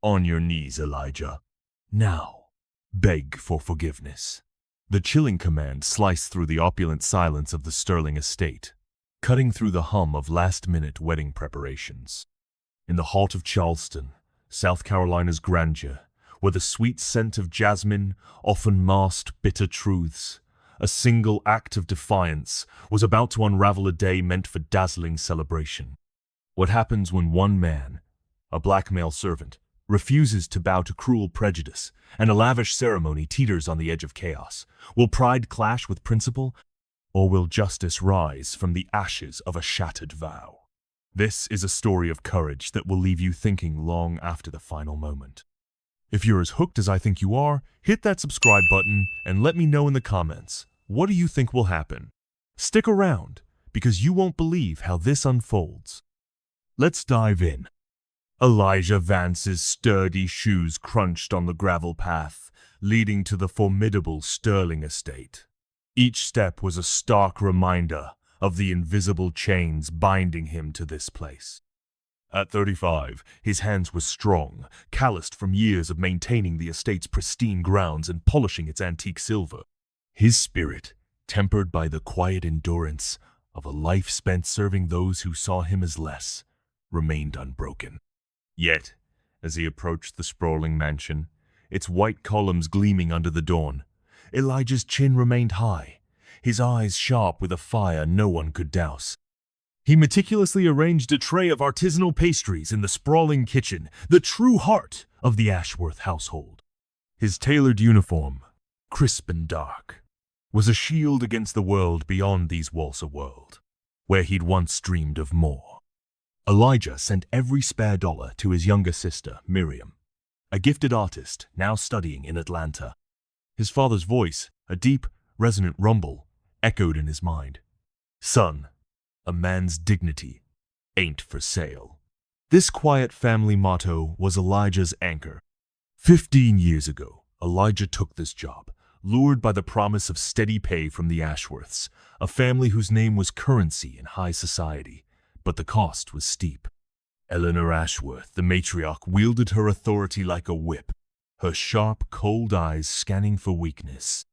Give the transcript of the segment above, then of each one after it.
On your knees, Elijah. Now, beg for forgiveness. The chilling command sliced through the opulent silence of the Sterling estate, cutting through the hum of last-minute wedding preparations. In the heart of Charleston, South Carolina's grandeur, where the sweet scent of jasmine often masked bitter truths, a single act of defiance was about to unravel a day meant for dazzling celebration. What happens when one man, a black male servant, refuses to bow to cruel prejudice, and a lavish ceremony teeters on the edge of chaos? Will pride clash with principle, or will justice rise from the ashes of a shattered vow? This is a story of courage that will leave you thinking long after the final moment. If you're as hooked as I think you are, hit that subscribe button and let me know in the comments, what do you think will happen? Stick around, because you won't believe how this unfolds. Let's dive in. Elijah Vance's sturdy shoes crunched on the gravel path, leading to the formidable Sterling estate. Each step was a stark reminder of the invisible chains binding him to this place. At 35, his hands were strong, calloused from years of maintaining the estate's pristine grounds and polishing its antique silver. His spirit, tempered by the quiet endurance of a life spent serving those who saw him as less, remained unbroken. Yet, as he approached the sprawling mansion, its white columns gleaming under the dawn, Elijah's chin remained high, his eyes sharp with a fire no one could douse. He meticulously arranged a tray of artisanal pastries in the sprawling kitchen, the true heart of the Ashworth household. His tailored uniform, crisp and dark, was a shield against the world beyond these walls of world, where he'd once dreamed of more. Elijah sent every spare dollar to his younger sister, Miriam, a gifted artist now studying in Atlanta. His father's voice, a deep, resonant rumble, echoed in his mind. Son, a man's dignity ain't for sale. This quiet family motto was Elijah's anchor. 15 years ago, Elijah took this job, lured by the promise of steady pay from the Ashworths, a family whose name was currency in high society. But the cost was steep. Eleanor Ashworth, the matriarch, wielded her authority like a whip, her sharp, cold eyes scanning for weakness.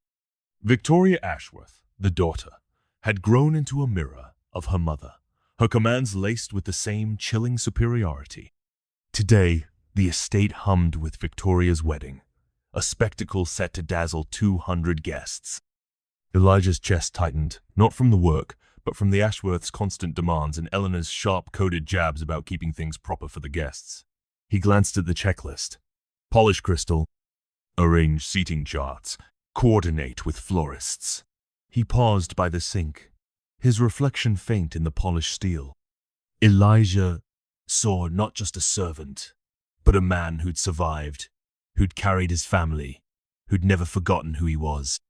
Victoria Ashworth, the daughter, had grown into a mirror of her mother, her commands laced with the same chilling superiority. Today, the estate hummed with Victoria's wedding, a spectacle set to dazzle 200 guests. Elijah's chest tightened, not from the work, but from the Ashworth's constant demands and Eleanor's sharp-coded jabs about keeping things proper for the guests. He glanced at the checklist. Polish crystal, arrange seating charts, coordinate with florists. He paused by the sink, his reflection faint in the polished steel. Elijah saw not just a servant, but a man who'd survived, who'd carried his family, who'd never forgotten who he was.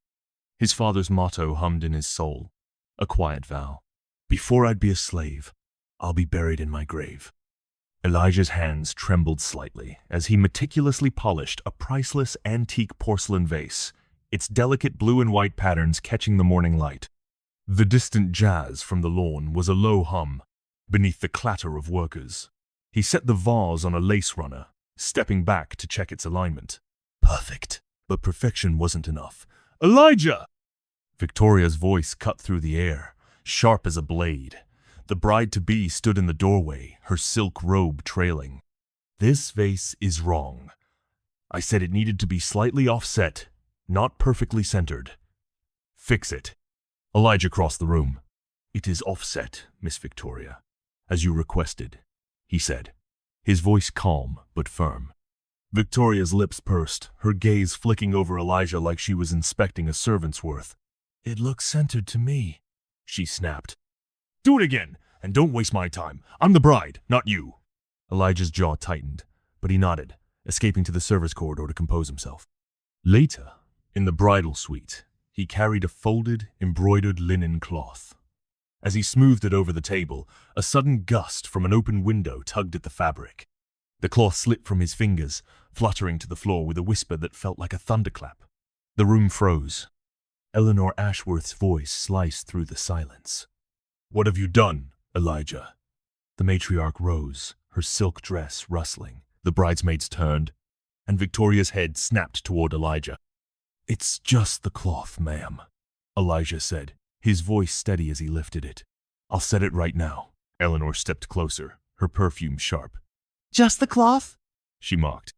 His father's motto hummed in his soul. A quiet vow. Before I'd be a slave, I'll be buried in my grave. Elijah's hands trembled slightly as he meticulously polished a priceless antique porcelain vase, its delicate blue and white patterns catching the morning light. The distant jazz from the lawn was a low hum beneath the clatter of workers. He set the vase on a lace runner, stepping back to check its alignment. Perfect. But perfection wasn't enough. Elijah! Victoria's voice cut through the air, sharp as a blade. The bride-to-be stood in the doorway, her silk robe trailing. This vase is wrong. I said it needed to be slightly offset, not perfectly centered. Fix it. Elijah crossed the room. It is offset, Miss Victoria, as you requested, he said, his voice calm but firm. Victoria's lips pursed, her gaze flicking over Elijah like she was inspecting a servant's worth. It looks centered to me, she snapped. Do it again, and don't waste my time. I'm the bride, not you. Elijah's jaw tightened, but he nodded, escaping to the service corridor to compose himself. Later, in the bridal suite, he carried a folded, embroidered linen cloth. As he smoothed it over the table, a sudden gust from an open window tugged at the fabric. The cloth slipped from his fingers, fluttering to the floor with a whisper that felt like a thunderclap. The room froze. Eleanor Ashworth's voice sliced through the silence. What have you done, Elijah? The matriarch rose, her silk dress rustling, The bridesmaids turned, and Victoria's head snapped toward Elijah. "It's just the cloth, ma'am," Elijah said, his voice steady as he lifted it. "I'll set it right now." Eleanor stepped closer, her perfume sharp. "Just the cloth?" she mocked.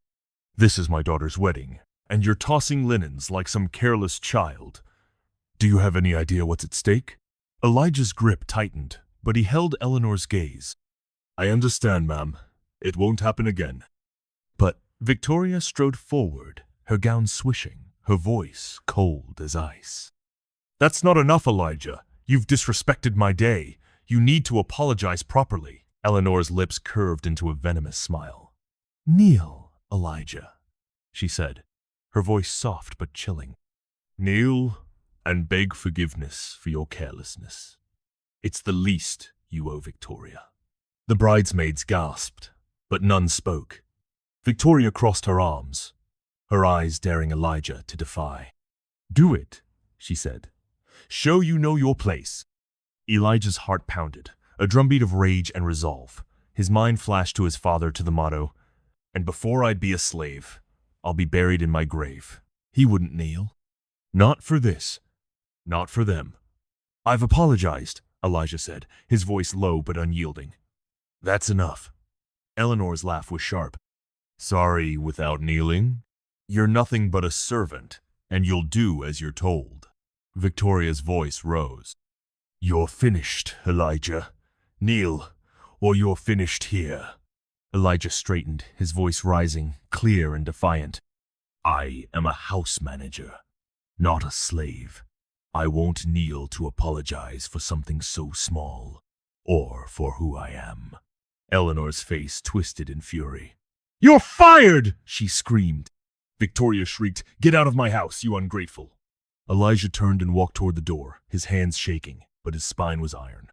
"This is my daughter's wedding, and you're tossing linens like some careless child. Do you have any idea what's at stake?" Elijah's grip tightened, but he held Eleanor's gaze. "I understand, ma'am. It won't happen again." But Victoria strode forward, her gown swishing, her voice cold as ice. "That's not enough, Elijah. You've disrespected my day. You need to apologize properly." Eleanor's lips curved into a venomous smile. "Kneel, Elijah," she said, her voice soft but chilling. "Kneel and beg forgiveness for your carelessness. It's the least you owe Victoria." The bridesmaids gasped, but none spoke. Victoria crossed her arms, her eyes daring Elijah to defy. "Do it," she said. "Show you know your place." Elijah's heart pounded, a drumbeat of rage and resolve. His mind flashed to his father to the motto, "And before I'd be a slave, I'll be buried in my grave." He wouldn't kneel. "Not for this. Not for them." "I've apologized," Elijah said, his voice low but unyielding. "That's enough." Eleanor's laugh was sharp. "Sorry without kneeling? You're nothing but a servant, and you'll do as you're told." Victoria's voice rose. "You're finished, Elijah. Kneel, or you're finished here." Elijah straightened, his voice rising, clear and defiant. "I am a house manager, not a slave. I won't kneel to apologize for something so small, or for who I am." Eleanor's face twisted in fury. "You're fired!" she screamed. Victoria shrieked, "Get out of my house, you ungrateful!" Elijah turned and walked toward the door, his hands shaking, but his spine was iron.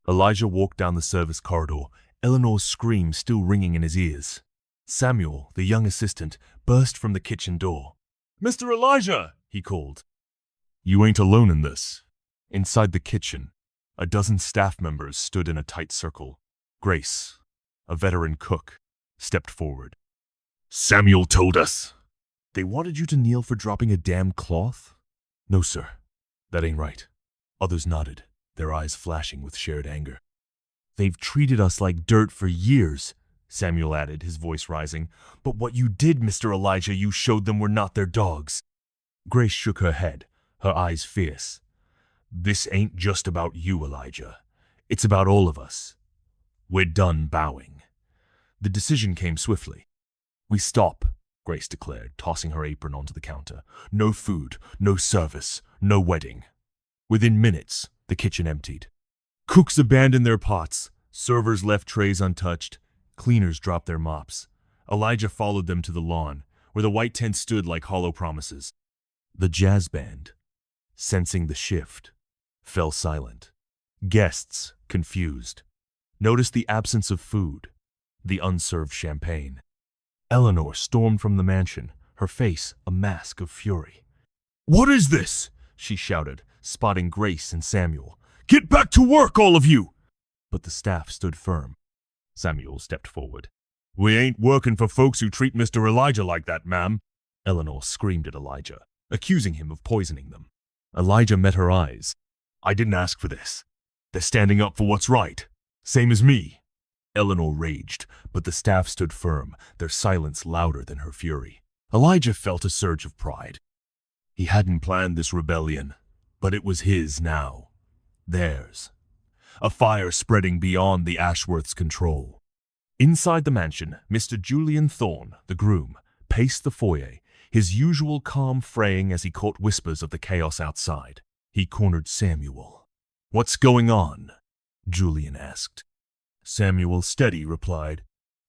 Elijah walked down the service corridor, Eleanor's scream still ringing in his ears. Samuel, the young assistant, burst from the kitchen door. "Mr. Elijah!" he called. "You ain't alone in this." Inside the kitchen, a dozen staff members stood in a tight circle. Grace, a veteran cook, stepped forward. "Samuel told us." "They wanted you to kneel for dropping a damn cloth?" "No, sir. That ain't right." Others nodded, their eyes flashing with shared anger. "They've treated us like dirt for years," Samuel added, his voice rising. "But what you did, Mr. Elijah, you showed them we're not their dogs." Grace shook her head, her eyes fierce. "This ain't just about you, Elijah. It's about all of us. We're done bowing." The decision came swiftly. "We stop," Grace declared, tossing her apron onto the counter. "No food, no service, no wedding." Within minutes, the kitchen emptied. Cooks abandoned their pots, servers left trays untouched, cleaners dropped their mops. Elijah followed them to the lawn, where the white tent stood like hollow promises. The jazz band, sensing the shift, fell silent. Guests, confused, noticed the absence of food, the unserved champagne. Eleanor stormed from the mansion, her face a mask of fury. "What is this?" she shouted, spotting Grace and Samuel. "Get back to work, all of you!" But the staff stood firm. Samuel stepped forward. "We ain't working for folks who treat Mr. Elijah like that, ma'am." Eleanor screamed at Elijah, accusing him of poisoning them. Elijah met her eyes. "I didn't ask for this. They're standing up for what's right. Same as me." Eleanor raged, but the staff stood firm, their silence louder than her fury. Elijah felt a surge of pride. He hadn't planned this rebellion, but it was his now. Theirs. A fire spreading beyond the Ashworths' control. Inside the mansion, Mr. Julian Thorne, the groom, paced the foyer, his usual calm fraying as he caught whispers of the chaos outside. He cornered Samuel. "What's going on?" Julian asked. Samuel, steady, replied,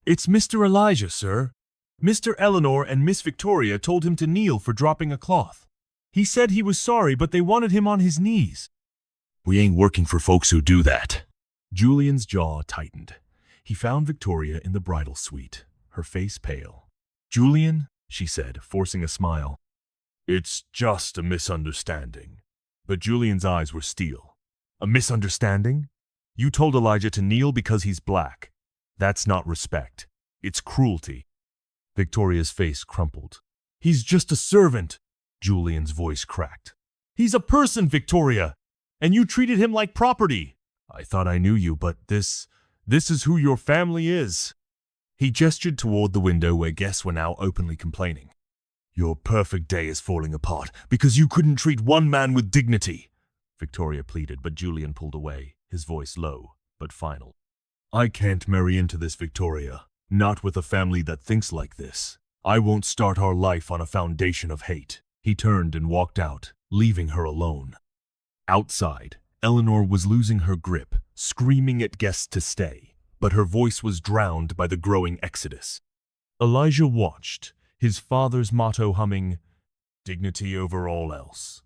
"It's Mr. Elijah, sir. Mr. Eleanor and Miss Victoria told him to kneel for dropping a cloth. He said he was sorry, but they wanted him on his knees." "We ain't working for folks who do that." Julian's jaw tightened. He found Victoria in the bridal suite, her face pale. "Julian," she said, forcing a smile. "It's just a misunderstanding." But Julian's eyes were steel. "A misunderstanding? You told Elijah to kneel because he's black. That's not respect. It's cruelty." Victoria's face crumpled. He's just a servant, Julian's voice cracked. He's a person, Victoria, and you treated him like property. I thought I knew you, but this is who your family is. He gestured toward the window where guests were now openly complaining. Your perfect day is falling apart because you couldn't treat one man with dignity, Victoria pleaded, but Julian pulled away, his voice low but final. I can't marry into this, Victoria. Not with a family that thinks like this. I won't start our life on a foundation of hate. He turned and walked out, leaving her alone. Outside, Eleanor was losing her grip, screaming at guests to stay, but her voice was drowned by the growing exodus. Elijah watched, his father's motto humming, "Dignity over all else."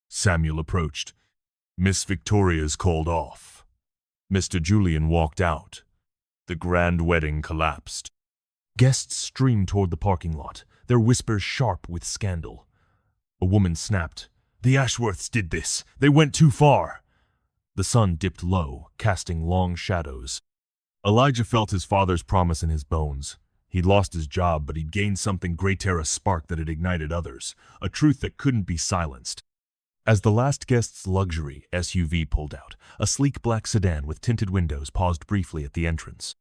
Samuel approached. Miss Victoria's called off. Mr. Julian walked out. The grand wedding collapsed. Guests streamed toward the parking lot, their whispers sharp with scandal. A woman snapped, "The Ashworths did this. They went too far." The sun dipped low, casting long shadows. Elijah felt his father's promise in his bones. He'd lost his job, but he'd gained something greater, a spark that had ignited others, a truth that couldn't be silenced. As the last guest's luxury SUV pulled out, a sleek black sedan with tinted windows paused briefly at the entrance.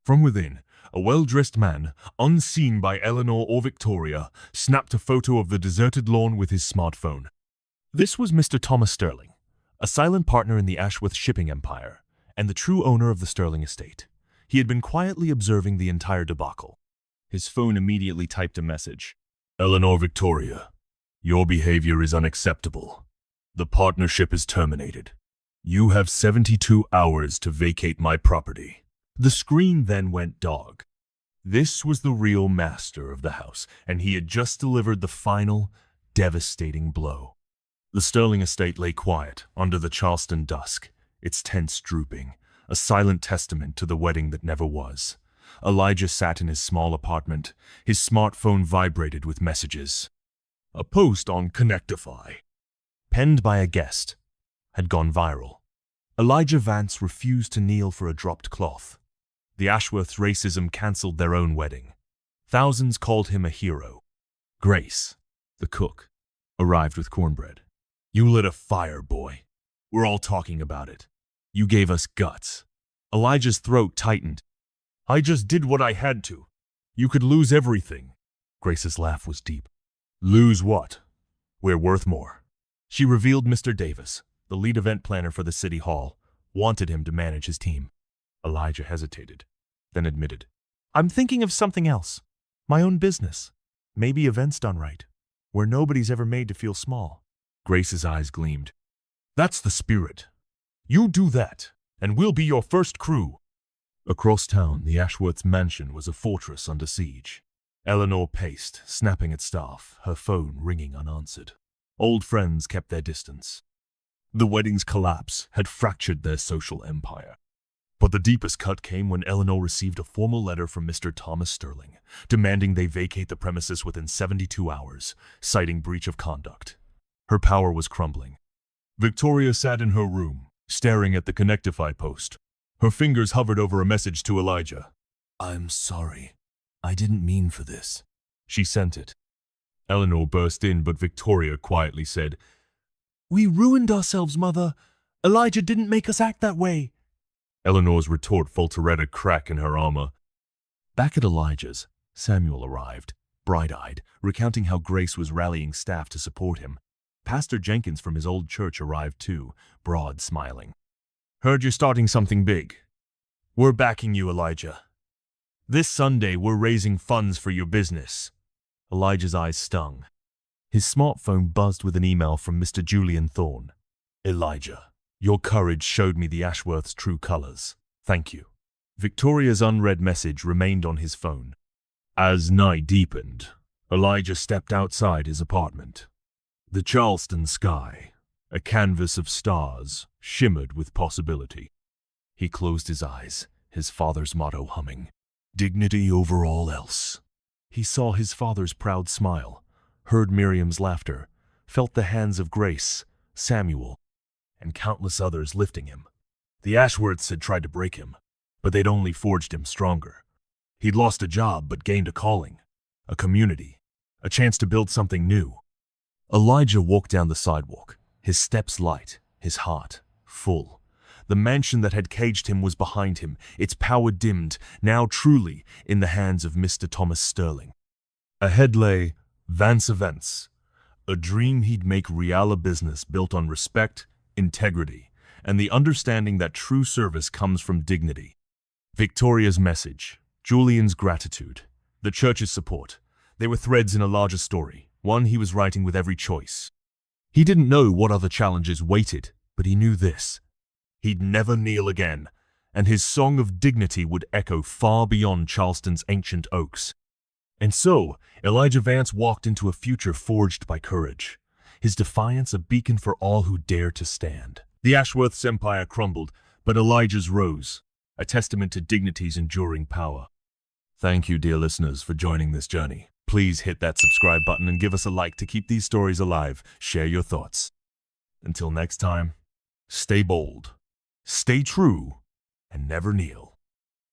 From within, a well-dressed man, unseen by Eleanor or Victoria, snapped a photo of the deserted lawn with his smartphone. This was Mr. Thomas Sterling, a silent partner in the Ashworth shipping empire, and the true owner of the Sterling estate. He had been quietly observing the entire debacle. His phone immediately typed a message. Eleanor Victoria, your behavior is unacceptable. The partnership is terminated. You have 72 hours to vacate my property. The screen then went dog. This was the real master of the house, and he had just delivered the final, devastating blow. The Sterling estate lay quiet under the Charleston dusk, its tents drooping, a silent testament to the wedding that never was. Elijah sat in his small apartment. His smartphone vibrated with messages. A post on Connectify, penned by a guest, had gone viral. Elijah Vance refused to kneel for a dropped cloth. The Ashworths' racism cancelled their own wedding. Thousands called him a hero. Grace, the cook, arrived with cornbread. You lit a fire, boy. We're all talking about it. You gave us guts. Elijah's throat tightened. I just did what I had to. You could lose everything. Grace's laugh was deep. Lose what? We're worth more. She revealed Mr. Davis, the lead event planner for the city hall, wanted him to manage his team. Elijah hesitated, then admitted, I'm thinking of something else. My own business. Maybe events done right, where nobody's ever made to feel small. Grace's eyes gleamed. That's the spirit. You do that, and we'll be your first crew. Across town, the Ashworths' mansion was a fortress under siege. Eleanor paced, snapping at staff, her phone ringing unanswered. Old friends kept their distance. The wedding's collapse had fractured their social empire. But the deepest cut came when Eleanor received a formal letter from Mr. Thomas Sterling, demanding they vacate the premises within 72 hours, citing breach of conduct. Her power was crumbling. Victoria sat in her room, staring at the Connectify post. Her fingers hovered over a message to Elijah. I'm sorry. I didn't mean for this. She sent it. Eleanor burst in, but Victoria quietly said, We ruined ourselves, Mother. Elijah didn't make us act that way. Eleanor's retort faltered a crack in her armor. Back at Elijah's, Samuel arrived, bright-eyed, recounting how Grace was rallying staff to support him. Pastor Jenkins from his old church arrived too, broad, smiling. Heard you're starting something big. We're backing you, Elijah. This Sunday, we're raising funds for your business. Elijah's eyes stung. His smartphone buzzed with an email from Mr. Julian Thorne. Elijah, your courage showed me the Ashworths' true colors. Thank you. Victoria's unread message remained on his phone. As night deepened, Elijah stepped outside his apartment. The Charleston sky, a canvas of stars, shimmered with possibility. He closed his eyes, his father's motto humming, Dignity over all else. He saw his father's proud smile, heard Miriam's laughter, felt the hands of Grace, Samuel, and countless others lifting him. The Ashworths had tried to break him, but they'd only forged him stronger. He'd lost a job but gained a calling, a community, a chance to build something new. Elijah walked down the sidewalk, his steps light, his heart full. The mansion that had caged him was behind him, its power dimmed, now truly in the hands of Mr. Thomas Sterling. Ahead lay Vance Events, a dream he'd make real, a business built on respect, integrity, and the understanding that true service comes from dignity. Victoria's message, Julian's gratitude, the church's support, they were threads in a larger story, one he was writing with every choice. He didn't know what other challenges waited, but he knew this: he'd never kneel again, and his song of dignity would echo far beyond Charleston's ancient oaks. And so, Elijah Vance walked into a future forged by courage, his defiance a beacon for all who dare to stand. The Ashworth's empire crumbled, but Elijah's rose, a testament to dignity's enduring power. Thank you, dear listeners, for joining this journey. Please hit that subscribe button and give us a like to keep these stories alive. Share your thoughts. Until next time, stay bold, stay true, and never kneel.